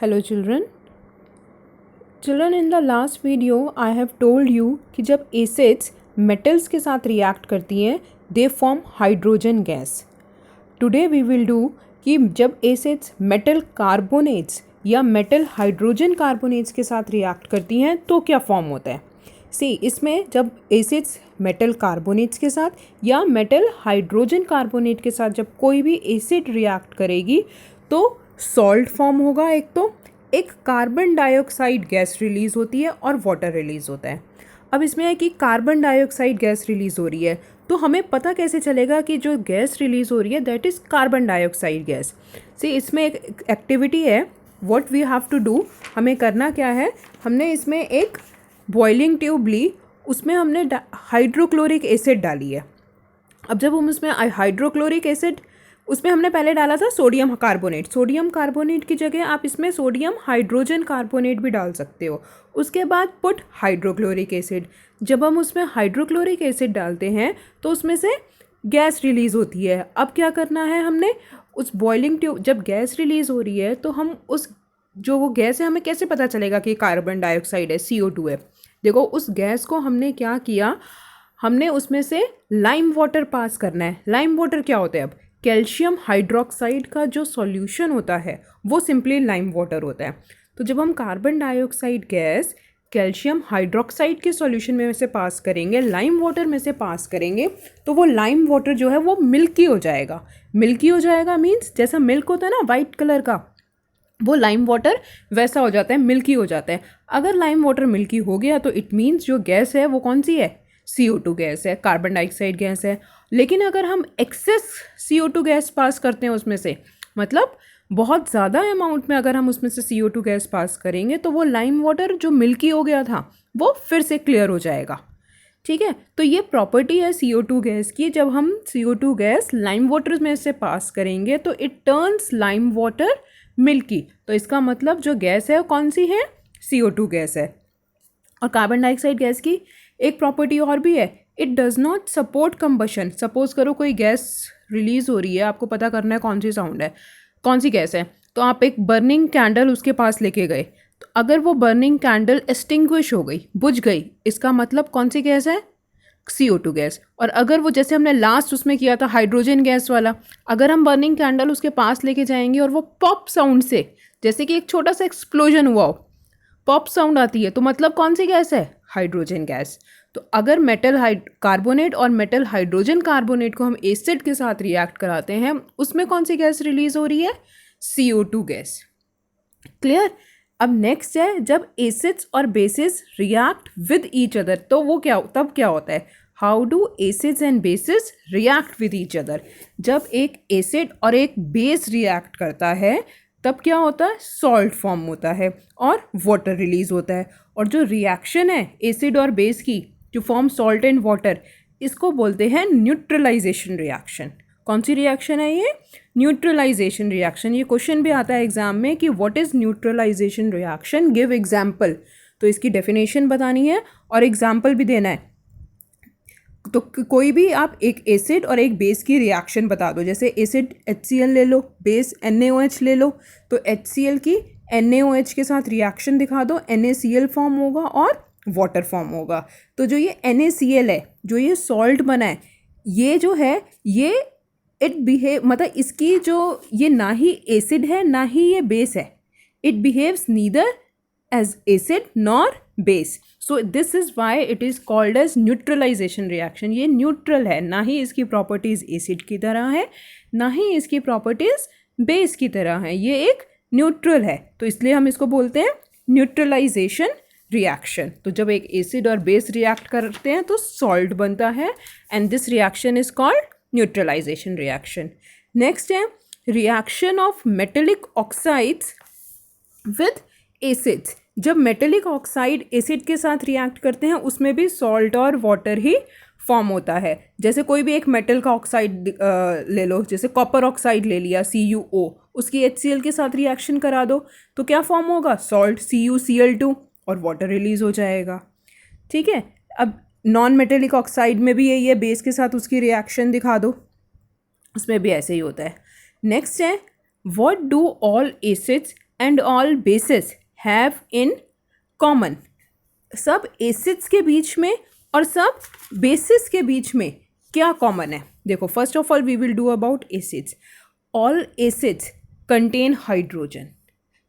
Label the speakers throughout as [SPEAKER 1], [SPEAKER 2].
[SPEAKER 1] Hello children. Children, in the last video I have told you कि जब acids metals के साथ react करती हैं they form hydrogen gas. Today we will do कि जब acids metal carbonates या metal hydrogen carbonates के साथ react करती हैं तो क्या form होता है. See, इसमें जब acids metal carbonates के साथ या metal hydrogen carbonate के साथ जब कोई भी acid react करेगी तो सॉल्ट फॉर्म होगा, एक कार्बन डाइऑक्साइड गैस रिलीज़ होती है और वाटर रिलीज़ होता है. अब इसमें है कि कार्बन डाइऑक्साइड गैस रिलीज़ हो रही है तो हमें पता कैसे चलेगा कि जो गैस रिलीज़ हो रही है that is carbon dioxide gas. See, इसमें एक एक्टिविटी है, what we have to do. हमें करना क्या है, हमने इसमें एक बॉइलिंग ट्यूब ली, उसमें हमने हाइड्रोक्लोरिक एसिड डाली है. अब जब हम उसमें हाइड्रोक्लोरिक एसिड उसमें हमने पहले डाला था सोडियम कार्बोनेट की जगह आप इसमें सोडियम हाइड्रोजन कार्बोनेट भी डाल सकते हो. उसके बाद पुट हाइड्रोक्लोरिक एसिड. जब हम उसमें हाइड्रोक्लोरिक एसिड डालते हैं तो उसमें से गैस रिलीज़ होती है. अब क्या करना है, हमने उस बॉइलिंग ट्यूब जब गैस रिलीज़ हो रही है तो हम उस जो वो गैस है हमें कैसे पता चलेगा कि कार्बन डाइऑक्साइड है, CO2 है. देखो, उस गैस को हमने क्या किया, हमने उसमें से लाइम वाटर पास करना है. लाइम वाटर क्या होता है, अब कैल्शियम हाइड्रोक्साइड का जो सॉल्यूशन होता है वो सिंपली लाइम वाटर होता है. तो जब हम carbon dioxide gas calcium hydroxide के सॉल्यूशन में से पास करेंगे, लाइम वाटर में से पास करेंगे, तो वो लाइम वाटर जो है वो मिल्की हो जाएगा. मिल्की हो जाएगा मीन्स जैसा मिल्क होता है ना वाइट कलर का, वो लाइम वाटर वैसा हो जाता है, मिल्की हो जाता है. अगर लाइम वाटर मिल्की हो गया तो इट मीन्स जो गैस है वो कौन सी है, CO2 गैस है, कार्बन डाइऑक्साइड गैस है. लेकिन अगर हम एक्सेस CO2 गैस पास करते हैं उसमें से, मतलब बहुत ज़्यादा अमाउंट में अगर हम उसमें से CO2 गैस पास करेंगे तो वो लाइम वाटर जो मिल्की हो गया था वो फिर से क्लियर हो जाएगा. ठीक है, तो ये प्रॉपर्टी है CO2 गैस की. जब हम CO2 गैस लाइम वाटर में से पास करेंगे तो it turns lime water milky. तो इसका मतलब जो गैस है वो कौन सी है, CO2 गैस है. और कार्बन डाइऑक्साइड गैस की एक प्रॉपर्टी और भी है, it does not support combustion. Suppose करो कोई गैस रिलीज़ हो रही है, आपको पता करना है कौन सी साउंड है, कौन सी गैस है. तो आप एक बर्निंग कैंडल उसके पास लेके गए, तो अगर वो बर्निंग कैंडल एक्सटिंग्विश हो गई, बुझ गई, इसका मतलब कौन सी गैस है, CO2 गैस. और अगर वो जैसे हमने लास्ट उसमें किया था हाइड्रोजन गैस वाला, अगर हम बर्निंग कैंडल उसके पास लेके जाएंगे और वो पॉप साउंड से, जैसे कि एक छोटा सा एक्सप्लोजन हुआ हो, पॉप साउंड आती है, तो मतलब कौन सी गैस है, हाइड्रोजन गैस. तो अगर मेटल कार्बोनेट और मेटल हाइड्रोजन कार्बोनेट को हम एसिड के साथ रिएक्ट कराते हैं, उसमें कौन सी गैस रिलीज हो रही है, CO2 गैस. क्लियर. अब नेक्स्ट है, जब एसिड्स और basis react with each other तो वो तब क्या होता है, how do acids and bases react with each other. जब एक एसिड और एक बेस रिएक्ट करता है तब क्या होता है, सॉल्ट फॉर्म होता है और वाटर रिलीज होता है. और जो रिएक्शन है एसिड और बेस की जो फॉर्म सॉल्ट एंड वाटर, इसको बोलते हैं न्यूट्रलाइजेशन रिएक्शन. कौन सी रिएक्शन है ये, न्यूट्रलाइजेशन रिएक्शन. ये क्वेश्चन भी आता है एग्जाम में कि what is neutralisation reaction, give example. तो इसकी डेफिनेशन बतानी है और एग्जाम्पल भी देना है. तो कोई भी आप एक एसिड और एक बेस की रिएक्शन बता दो, जैसे एसिड HCl ले लो, बेस NaOH ले लो, तो HCl की NaOH के साथ रिएक्शन दिखा दो, NaCl फॉर्म होगा और वाटर फॉर्म होगा. तो जो ये NaCl है, जो ये सॉल्ट बना है, ये जो है ये इट बिहेव, मतलब इसकी जो ये ना ही एसिड है ना ही ये बेस है, it behaves neither as acid nor base. So this is why it is called as neutralisation reaction. ये न्यूट्रल है, ना ही इसकी प्रॉपर्टीज़ एसिड की तरह है ना ही इसकी प्रॉपर्टीज़ बेस की तरह है, ये एक न्यूट्रल है. तो इसलिए हम इसको बोलते हैं न्यूट्रलाइजेशन रिएक्शन. तो जब एक एसिड और बेस रिएक्ट करते हैं तो सॉल्ट बनता है and this reaction is called neutralization reaction. Next है reaction of metallic oxides with acids. जब मेटेलिक ऑक्साइड एसिड के साथ रिएक्ट करते हैं उसमें भी सॉल्ट और वाटर ही फॉर्म होता है. जैसे कोई भी एक मेटल का ऑक्साइड ले लो, जैसे कॉपर ऑक्साइड ले लिया CuO, उसकी HCl के साथ रिएक्शन करा दो तो क्या फॉर्म होगा, सॉल्ट CuCl2 और वाटर रिलीज हो जाएगा. ठीक है. अब नॉन मेटेलिक ऑक्साइड में भी यही है, बेस के साथ उसकी रिएक्शन दिखा दो, उसमें भी ऐसे ही होता है. नेक्स्ट है, what do all acids and all basis have in common. सब एसिड्स के बीच में और सब बेसिस के बीच में क्या कॉमन है? देखो, first of all we will do about acids. All acids contain hydrogen.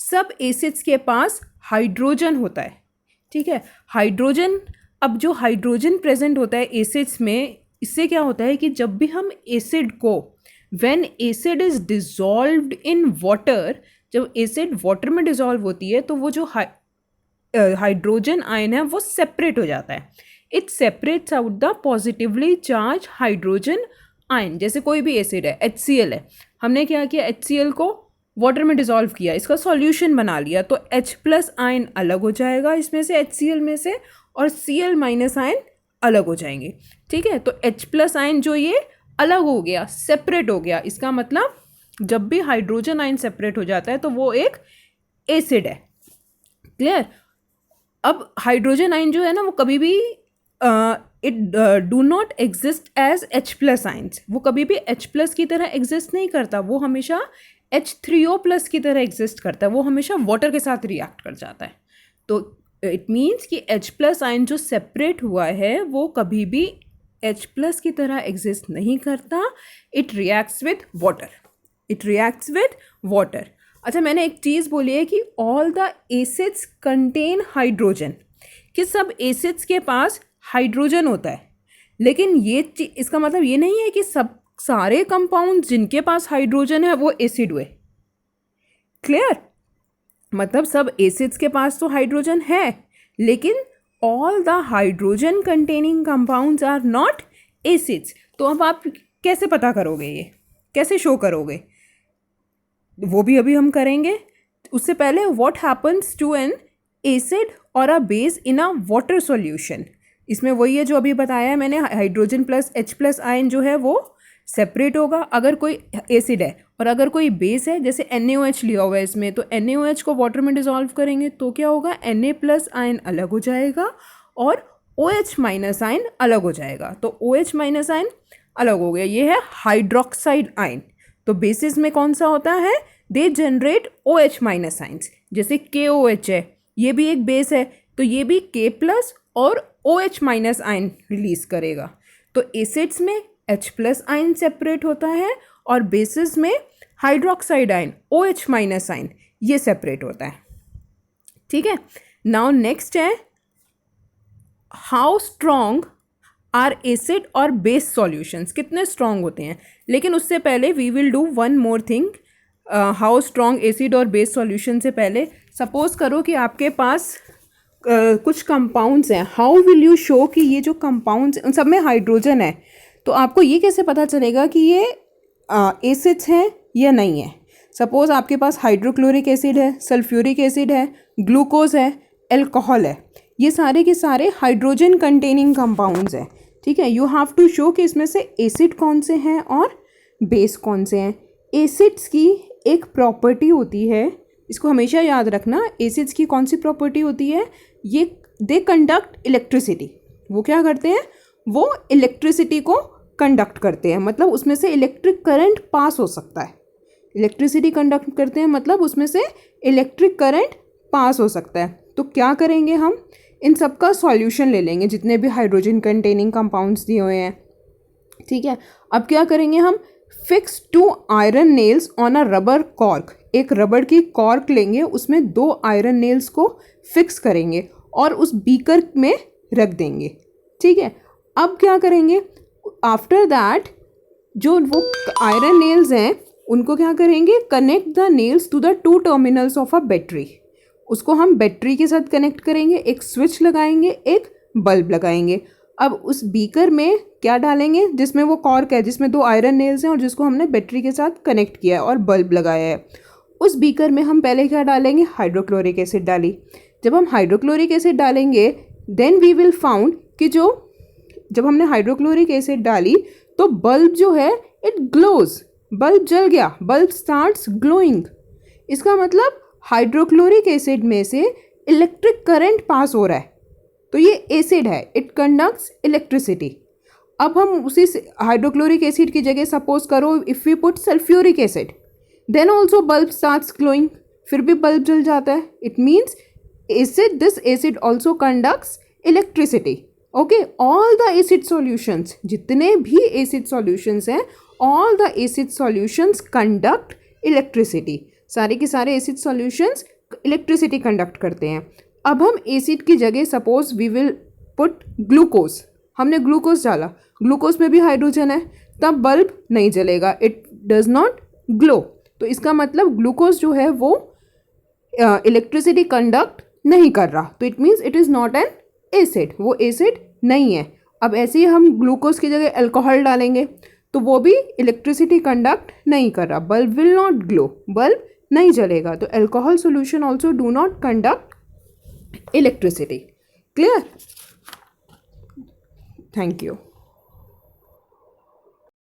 [SPEAKER 1] सब एसिड्स के पास हाइड्रोजन होता है, ठीक है। हाइड्रोजन, अब जो हाइड्रोजन प्रेजेंट होता है एसिड्स में, इससे क्या होता है कि जब भी हम एसिड को, when acid is dissolved in water, जब एसिड वाटर में डिजॉल्व होती है तो वो जो हाइड्रोजन आयन है वो सेपरेट हो जाता है। It separates out the positively charge hydrogen ion. जैसे कोई भी एसिड है, HCl है, हमने क्या किया, HCl को वाटर में डिजॉल्व किया, इसका सॉल्यूशन बना लिया, तो H+ आयन अलग हो जाएगा इसमें से, HCl में से, और Cl- आयन अलग हो जाएंगे, ठीक है। तो H+ आयन जो ये अलग हो गया, सेपरेट हो गया, इसका मतलब जब भी हाइड्रोजन आयन सेपरेट हो जाता है तो वो एक एसिड है। क्लियर? अब हाइड्रोजन आयन जो है ना वो कभी भी it do not exist as H+ ions, वो कभी भी H+ की तरह एग्जिस्ट नहीं करता, वो हमेशा H3O+ की तरह एग्जिस्ट करता है, वो हमेशा वाटर के साथ रिएक्ट कर जाता है। तो इट मीन्स कि H+ आयन जो सेपरेट हुआ है वो कभी भी H+ की तरह एग्जिस्ट नहीं करता, it reacts with water, it reacts with water. अच्छा, मैंने एक चीज़ बोली है कि all the acids contain hydrogen, कि सब एसिड्स के पास हाइड्रोजन होता है, लेकिन ये इसका मतलब ये नहीं है कि सब सारे कंपाउंड जिनके पास हाइड्रोजन है वो एसिड हुए। क्लियर? मतलब सब एसिड्स के पास तो हाइड्रोजन है, लेकिन all the hydrogen containing compounds are not acids. तो अब आप कैसे पता करोगे, ये कैसे शो करोगे, वो भी अभी हम करेंगे। उससे पहले what happens to an acid और a base in a water solution, इसमें वही है जो अभी बताया है मैंने, हाइड्रोजन प्लस H+ आयन जो है वो सेपरेट होगा अगर कोई एसिड है, और अगर कोई बेस है, जैसे NaOH लिया हुआ है इसमें, तो NaOH को वाटर में डिजॉल्व करेंगे तो क्या होगा, Na+ आयन अलग हो जाएगा और OH- आयन अलग हो जाएगा। तो OH- आयन अलग हो गया, ये है हाइड्रोक्साइड आयन। तो बेसिस में कौन सा होता है, दे जनरेट OH- आयन्स, जैसे KOH है, ये भी एक बेस है, तो ये भी K+ और OH- आयन रिलीज करेगा। तो एसिड्स में H+ आयन सेपरेट होता है और बेसिस में हाइड्रोक्साइड आयन OH- आयन ये सेपरेट होता है, ठीक है। नाउ नेक्स्ट है हाउ स्ट्रॉन्ग आर एसिड और बेस सॉल्यूशंस, कितने स्ट्रॉन्ग होते हैं। लेकिन उससे पहले we will do one more thing, how strong acid और बेस सॉल्यूशन से पहले सपोज करो कि आपके पास कुछ कंपाउंड्स हैं, हाउ विल यू शो कि ये जो कंपाउंड्स उन सब में हाइड्रोजन है, तो आपको ये कैसे पता चलेगा कि ये एसिड्स हैं या नहीं है। सपोज आपके पास हाइड्रोक्लोरिक एसिड है, सल्फ्यूरिक एसिड है, ग्लूकोज है, एल्कोहल है, ये सारे के सारे हाइड्रोजन कंटेनिंग कंपाउंड्स हैं, ठीक है। यू हैव टू शो कि इसमें से एसिड कौन से हैं और बेस कौन से हैं। एसिड्स की एक प्रॉपर्टी होती है, इसको हमेशा याद रखना, एसिड्स की कौन सी प्रॉपर्टी होती है, ये दे कंडक्ट इलेक्ट्रिसिटी। वो क्या करते हैं, वो इलेक्ट्रिसिटी को कंडक्ट करते हैं, मतलब उसमें से इलेक्ट्रिक करंट पास हो सकता है। इलेक्ट्रिसिटी कंडक्ट करते हैं मतलब उसमें से इलेक्ट्रिक करंट पास हो सकता है। तो क्या करेंगे, हम इन सब का सॉल्यूशन ले लेंगे, जितने भी हाइड्रोजन कंटेनिंग कंपाउंड्स दिए हुए हैं, ठीक है। अब क्या करेंगे हम, fix 2 iron nails on a rubber cork, एक रबड़ की कॉर्क लेंगे, उसमें 2 आयरन नेल्स को फिक्स करेंगे और उस बीकर में रख देंगे, ठीक है। अब क्या करेंगे, आफ्टर दैट जो वो आयरन नेल्स हैं उनको क्या करेंगे, connect the nails to the 2 terminals of a battery, उसको हम बैटरी के साथ कनेक्ट करेंगे, एक स्विच लगाएंगे, एक बल्ब लगाएंगे। अब उस बीकर में क्या डालेंगे, जिसमें वो कॉर्क है, जिसमें 2 आयरन नेल्स हैं और जिसको हमने बैटरी के साथ कनेक्ट किया है और बल्ब लगाया है, उस बीकर में हम पहले क्या डालेंगे, हाइड्रोक्लोरिक एसिड डाली। जब हम हाइड्रोक्लोरिक एसिड डालेंगे देन वी विल फाउंड कि जब हमने हाइड्रोक्लोरिक एसिड डाली तो बल्ब जो है इट ग्लोज, बल्ब जल गया, बल्ब स्टार्ट्स ग्लोइंग। इसका मतलब हाइड्रोक्लोरिक एसिड में से इलेक्ट्रिक करंट पास हो रहा है, तो ये एसिड है, इट कंडक्ट्स इलेक्ट्रिसिटी। अब हम उसी हाइड्रोक्लोरिक एसिड की जगह सपोज करो if we put sulphuric acid, then also bulb starts glowing, फिर भी बल्ब जल जाता है. It means acid, this acid also conducts electricity. Okay, all the acid solutions, जितने भी एसिड सॉल्यूशंस हैं, all the acid solutions conduct electricity. सारे के सारे एसिड सॉल्यूशंस इलेक्ट्रिसिटी कंडक्ट करते हैं. अब हम एसिड की जगह suppose we will put glucose. हमने ग्लूकोज डाला, ग्लूकोज में भी हाइड्रोजन है, तब बल्ब नहीं जलेगा, इट डज नॉट ग्लो. तो इसका मतलब ग्लूकोज जो है वो इलेक्ट्रिसिटी कंडक्ट नहीं कर रहा, तो it means it is not an acid, वो एसिड नहीं है. अब ऐसे ही हम ग्लूकोज की जगह अल्कोहल डालेंगे तो वो भी इलेक्ट्रिसिटी कंडक्ट नहीं कर रहा, bulb will not glow, bulb नहीं जलेगा. तो alcohol solution also do not conduct electricity. Clear? Thank you.